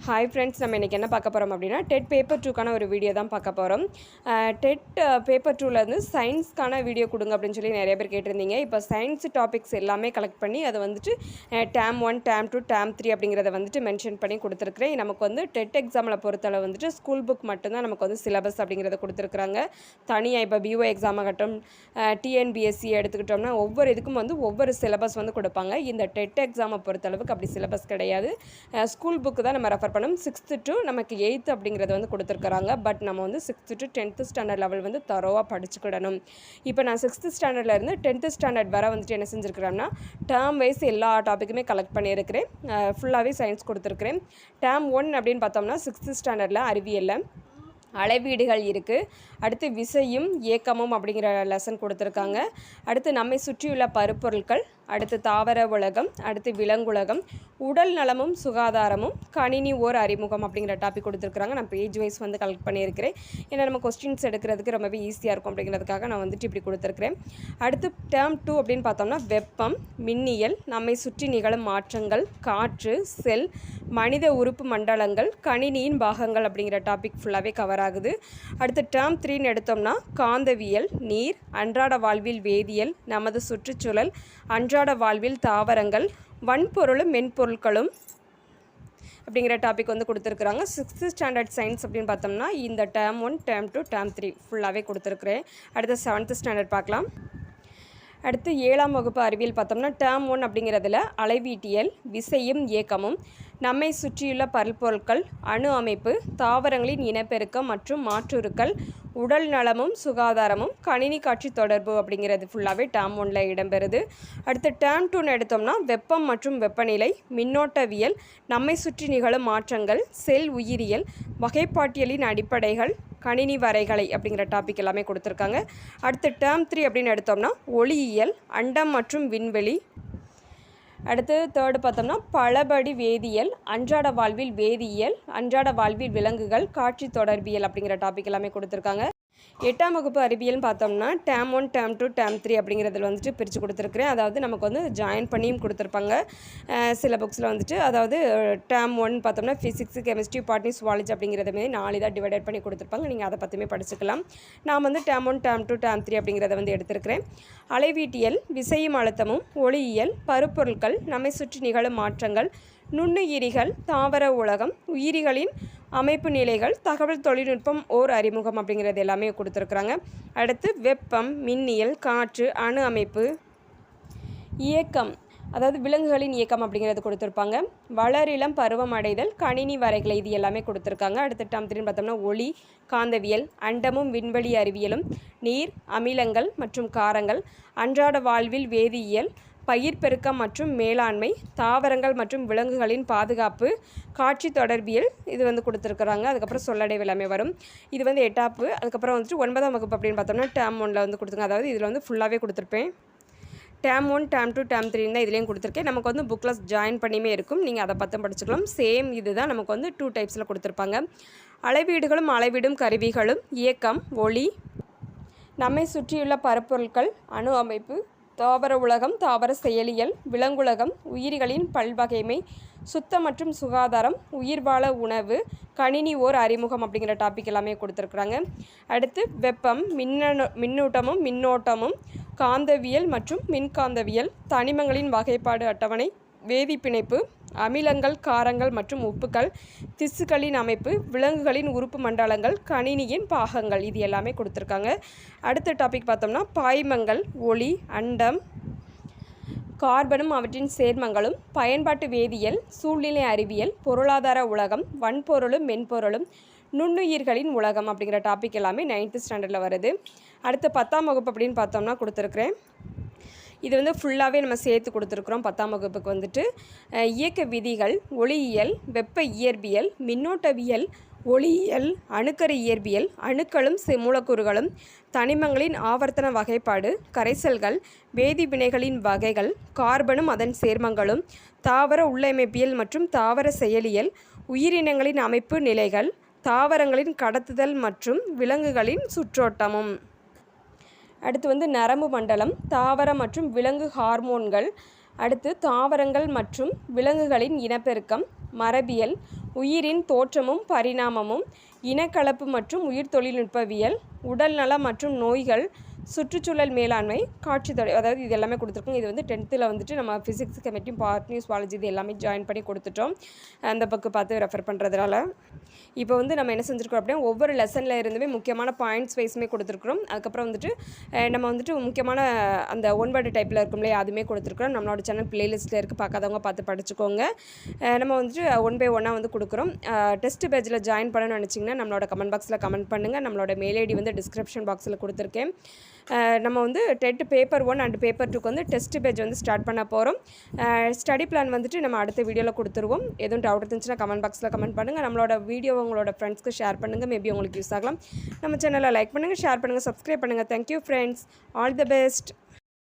Hi friends, நம்ம இன்றைக்கி என்ன பார்க்க போகிறோம் அப்படின்னா டெட் பேப்பர் 2க்கான ஒரு வீடியோ தான் பார்க்க போகிறோம். டெட் பேப்பர் 2லேருந்து சயின்ஸ்க்கான வீடியோ கொடுங்க அப்படின்னு சொல்லி நிறைய பேர் கேட்டிருந்தீங்க. இப்போ சயின்ஸ் டாபிக்ஸ் எல்லாமே கலெக்ட் பண்ணி அதை வந்துட்டு டேம் 1, டேம் 2, டேம் 3 அப்படிங்கிறத வந்துட்டு மென்ஷன் பண்ணி கொடுத்துருக்குறேன். நமக்கு வந்து டெட் எக்ஸாமில் பொறுத்தளவு வந்துட்டு ஸ்கூல் புக் மட்டும்தான் நமக்கு வந்து சிலபஸ் அப்படிங்கிறத கொடுத்துருக்குறாங்க. தனியாக இப்போ பிஓ எக்ஸாம் ஆகட்டும், டிஎன்பிஎஸ்சி எடுத்துக்கிட்டோம்னா ஒவ்வொரு இதுக்கும் வந்து ஒவ்வொரு சிலபஸ் வந்து கொடுப்பாங்க. இந்த டெட் எக்ஸாமை பொறுத்தளவுக்கு அப்படி சிலபஸ் கிடையாது. ஸ்கூல் புக்கு தான் நம்ம ரெஃபர் பண்ணணும். 6th to நமக்கு 8th அப்படிங்கிறது வந்து கொடுத்துருக்குறாங்க. பட் நம்ம வந்து 6th to 10th standard level வந்து தரோவாக படிச்சுக்கிடணும். இப்போ நான் 6th ஸ்டாண்டர்ட்லேருந்து 10th ஸ்டாண்டர்ட் வர வந்துட்டு என்ன செஞ்சுருக்கிறேன்னா டேர்ம் வைஸ் எல்லா டாப்பிக்குமே கலெக்ட் பண்ணியிருக்கிறேன். ஃபுல்லாகவே சயின்ஸ் கொடுத்துருக்குறேன். டேர்ம் 1 அப்படின்னு பார்த்தோம்னா 6th ஸ்டாண்டர்டில் அறிவியலில் அளவீடுகள் இருக்குது. அடுத்து விசையும் இயக்கமும் அப்படிங்கிற லெசன் கொடுத்துருக்காங்க. அடுத்து நம்மை சுற்றியுள்ள பருப்பொருட்கள், அடுத்து தாவர உலகம், அடுத்து விலங்குலகம், உடல் நலமும் சுகாதாரமும், கணினி ஓர் அறிமுகம் அப்படிங்கிற டாபிக் கொடுத்துருக்குறாங்க. நான் பேஜ் வைஸ் வந்து கலெக்ட் பண்ணியிருக்கிறேன். ஏன்னா நம்ம கொஸ்டின்ஸ் எடுக்கிறதுக்கு ரொம்பவே ஈஸியாக இருக்கும் அப்படிங்கிறதுக்காக நான் வந்துட்டு இப்படி கொடுத்துருக்குறேன். அடுத்து டேர்ம் 2 அப்படின்னு பார்த்தோம்னா வெப்பம், மின்னியல், நம்மை சுற்றி நிகழும் மாற்றங்கள், காற்று, செல், மனித உறுப்பு மண்டலங்கள், கணினியின் பாகங்கள் அப்படிங்கிற டாபிக் ஃபுல்லாகவே கவர் ஆகுது. அடுத்து டேர்ம் 3ன்னு எடுத்தோம்னா காந்தவியல், நீர், அன்றாட வாழ்வில் வேதியியல், நமது சுற்றுச்சூழல், அன்றாட வாழ்வில் தாவரங்கள், வன்பொருளும் மென்பொருட்களும் அப்படிங்கிற டாபிக் வந்து கொடுத்துருக்குறாங்க. 6th ஸ்டாண்டர்ட் சயின்ஸ் அப்படின்னு பார்த்தோம்னா இந்த டேர்ம் 1, டேர்ம் 2, டேர்ம் 3 ஃபுல்லாகவே கொடுத்துருக்குறேன். அடுத்து 7th ஸ்டாண்டர்ட் பார்க்கலாம். அடுத்து 7ஆம் வகுப்பு அறிவியல் பார்த்தோம்னா டேர்ம் 1 அப்படிங்கிறதுல அளவீட்டியல், விசையும் இயக்கமும், நம்மை சுற்றியுள்ள பல்பொருட்கள், அணு அமைப்பு, தாவரங்களின் இனப்பெருக்கம் மற்றும் மாற்றுருக்கள், உடல் நலமும் சுகாதாரமும், கணினி காட்சி தொடர்பு அப்படிங்கிறது ஃபுல்லாகவே டேர்ம் 1ல் இடம்பெறுது. அடுத்து டேர்ம் 2ன்னு எடுத்தோம்னா வெப்பம் மற்றும் வெப்பநிலை, மின்னோட்டவியல், நம்மை சுற்றி நிகழும் மாற்றங்கள், செல் உயிரியல், வகைப்பாட்டியலின் அடிப்படைகள், கணினி வரைகலை அப்படிங்கிற டாபிக் எல்லாமே கொடுத்துருக்காங்க. அடுத்து டேர்ம் 3 அப்படின்னு எடுத்தோம்னா ஒளியியல், அண்டம் மற்றும் விண்வெளி. அடுத்து 3rd பார்த்தோம்னா பலபடி வேதியியல், அன்றாட வாழ்வில் வேதியியல், அன்றாட வாழ்வில் விலங்குகள், காட்சி தொடர்பியல் அப்படிங்கிற டாபிக் எல்லாமே கொடுத்துருக்காங்க. 8ஆம் வகுப்பு அறிவியல்னு பார்த்தோம்னா டேர்ம் 1, டேர்ம் 2, டேர்ம் 3 அப்படிங்கிறதுல வந்துட்டு பிரித்து கொடுத்துருக்குறேன். அதாவது நமக்கு வந்து ஜாயின் பண்ணியும் கொடுத்துருப்பாங்க சில புக்ஸில் வந்துட்டு. அதாவது டேர்ம் 1 பார்த்தோம்னா ஃபிசிக்ஸ், கெமிஸ்ட்ரி, பாட்னி, சுவாலஜி அப்படிங்கிறத மாரி 4 இதாக டிவைடட் பண்ணி கொடுத்துருப்பாங்க. நீங்கள் அதை பற்றியுமே படிச்சுக்கலாம். நான் வந்து டேர்ம் 1, டேர்ம் 2, டேர்ம் 3 அப்படிங்கிறத வந்து எடுத்திருக்கிறேன். அளவீட்டியல், விசையும் அழுத்தமும், ஒளியியல், பருப்பொருட்கள், நம்மை சுற்றி நிகழும் மாற்றங்கள், நுண்ணுயிரிகள், தாவர உலகம், உயிரிகளின் அமைப்பு நிலைகள், தகவல் தொழில்நுட்பம் ஓர் அறிமுகம் அப்படிங்கிறது எல்லாமே கொடுத்துருக்குறாங்க. அடுத்து வெப்பம், மின்னியல், காற்று, அணு அமைப்பு, இயக்கம், அதாவது விலங்குகளின் இயக்கம் அப்படிங்கிறது கொடுத்துருப்பாங்க. வளரிளம் பருவம் அடைதல், கணினி வரைகளை, இது எல்லாமே கொடுத்துருக்காங்க. அடுத்து டேர்ம் 3 பார்த்தோம்னா ஒளி, காந்தவியல், அண்டமும் விண்வெளி அறிவியலும், நீர், அமிலங்கள் மற்றும் காரங்கள், அன்றாட வாழ்வில் வேதியியல், பயிர் பெருக்கம் மற்றும் மேலாண்மை, தாவரங்கள் மற்றும் விலங்குகளின் பாதுகாப்பு, காட்சி தொடர்பியல், இது வந்து கொடுத்துருக்குறாங்க. அதுக்கப்புறம் சொல்லடைவு எல்லாமே வரும். இது வந்து 8ஆப்பு. அதுக்கப்புறம் வந்துட்டு 9ஆம் வகுப்பு அப்படின்னு பார்த்தோம்னா டேர்ம் 1ல் வந்து கொடுத்துருங்க. அதாவது இதில் வந்து ஃபுல்லாகவே கொடுத்துருப்பேன். டேர்ம் 1, டேர்ம் 2, டேர்ம் 3 தான் இதுலேயும் கொடுத்துருக்கேன். நமக்கு வந்து புக்கில் ஜாயின் பண்ணியுமே இருக்கும். நீங்கள் அதை பற்றும் படிச்சுக்கலாம். சேம் இது தான் நமக்கு வந்து 2 டைப்ஸில் கொடுத்துருப்பாங்க. அளவீடுகளும் அளவிடும் கருவிகளும், இயக்கம், ஒளி, நம்மை சுற்றியுள்ள பரப்பொருட்கள், அணு அமைப்பு, தாவர உலகம், தாவர செயலியல், விலங்குலகம், உயிரிகளின் பல்வகைமை, சுத்தம் மற்றும் சுகாதாரம், உயிர்வாழ உணவு, கணினி ஓர் அறிமுகம் அப்படிங்கிற டாபிக் எல்லாமே கொடுத்துருக்குறாங்க. அடுத்து வெப்பம், மின்னூட்டமும் மின்னோட்டமும், காந்தவியல் மற்றும் மின்காந்தவியல், தனிமங்களின் வகைப்பாடு அட்டவணை, வேதிப்பிணைப்பு, அமிலங்கள், காரங்கள் மற்றும் உப்புக்கள், திசுக்களின் அமைப்பு, விலங்குகளின் உறுப்பு மண்டலங்கள், கணினியின் பாகங்கள், இது எல்லாமே கொடுத்துருக்காங்க. அடுத்த டாபிக் பார்த்தோம்னா பாய்மங்கள், ஒளி, அண்டம், கார்பனும் அவற்றின் சேர்மங்களும், பயன்பாட்டு வேதியியல், சூழ்நிலை அறிவியல், பொருளாதார உலகம், வன்பொருளும் மென்பொருளும், நுண்ணுயிர்களின் உலகம் அப்படிங்கிற டாபிக் எல்லாமே 9th ஸ்டாண்டர்டில் வருது. அடுத்து 10ஆம் வகுப்பு அப்படின்னு பார்த்தோம்னா கொடுத்துருக்குறேன். இது வந்து ஃபுல்லாகவே நம்ம சேர்த்து கொடுத்துருக்குறோம். 10ஆம் வகுப்புக்கு வந்துட்டு இயக்க விதிகள், ஒளியியல், வெப்ப இயற்பியல், மின்னோட்டவியல், ஒளியியல், அணுக்கரு இயற்பியல், அணுக்களும் மூலக்கூறுகளும், தனிமங்களின் ஆவர்த்தன வகைப்பாடு, கரைசல்கள், வேதிவினைகளின் வகைகள், கார்பனும் அதன் சேர்மங்களும், தாவர உள்ளமைப்பியல் மற்றும் தாவர செயலியல், உயிரினங்களின் அமைப்பு நிலைகள், தாவரங்களின் கடத்துதல் மற்றும் விலங்குகளின் சுற்றோட்டமும். அடுத்து வந்து நரம்பு மண்டலம், தாவர மற்றும் விலங்கு ஹார்மோன்கள், அடுத்து தாவரங்கள் மற்றும் விலங்குகளின் இனப்பெருக்கம், மரபியல், உயிரின் தோற்றமும் பரிணாமமும், இனக்கலப்பு மற்றும் உயிர் தொழில்நுட்பவியல், உடல்நலம் மற்றும் நோய்கள், சுற்றுச்சூழல் மேலாண்மை, காட்சித்தொடர், அதாவது இது எல்லாமே கொடுத்துருக்கோம். இது வந்து 10th வந்துட்டு நம்ம ஃபிசிக்ஸ், கெமிஸ்ட்ரி, பாட்னி, சுவாலஜி இது எல்லாமே ஜாயின் பண்ணி கொடுத்துட்டோம். அந்த புக்கு பார்த்து ரெஃபர் பண்ணுறதுனால இப்போ வந்து நம்ம என்ன செஞ்சுருக்கோம் அப்படின்னா ஒவ்வொரு லெசனில் இருந்துமே முக்கியமான பாயிண்ட்ஸ் வைஸுமே கொடுத்துருக்குறோம். அதுக்கப்புறம் வந்துட்டு நம்ம வந்துட்டு முக்கியமான அந்த ஒன்-வேர்டு டைப்பில் இருக்கும் இல்லையா அதுவுமே கொடுத்துருக்குறோம். நம்மளோட சேனல் பிளேலிஸ்ட்டில் இருக்குது, பார்க்காதவங்க பார்த்து படிச்சுக்கோங்க. நம்ம வந்துட்டு 1 by 1 வந்து கொடுக்குறோம். டெஸ்ட் பேஜில் ஜாயின் பண்ணணும்னு நினச்சிங்கன்னா நம்மளோட கமெண்ட் பாக்ஸில் கமெண்ட் பண்ணுங்கள். நம்மளோட மெயில் ஐடி வந்து டிஸ்கிரிப்ஷன் பாக்ஸில் கொடுத்துருக்கேன். நம்ம வந்து டெட் பேப்பர் 1 அண்ட் பேப்பர் 2க்கு வந்து டெஸ்ட் பேஜ் வந்து ஸ்டார்ட் பண்ண போகிறோம். ஸ்டடி பிளான் வந்துட்டு நம்ம அடுத்த வீடியோவில் கொடுத்துருவோம். எதுவும் டவுட் இருந்துச்சுன்னா கமெண்ட் பாக்ஸில் கமெண்ட் பண்ணுங்கள். நம்மளோட வீடியோ உங்களோட ஃப்ரெண்ட்ஸ்க்கு ஷேர் பண்ணுங்கள். மேபி உங்களுக்கு யூஸ் ஆகலாம். நம்ம சேனலை லைக் பண்ணுங்கள், ஷேர் பண்ணுங்கள், சப்ஸ்கிரைப் பண்ணுங்கள். Thank you friends. All the best.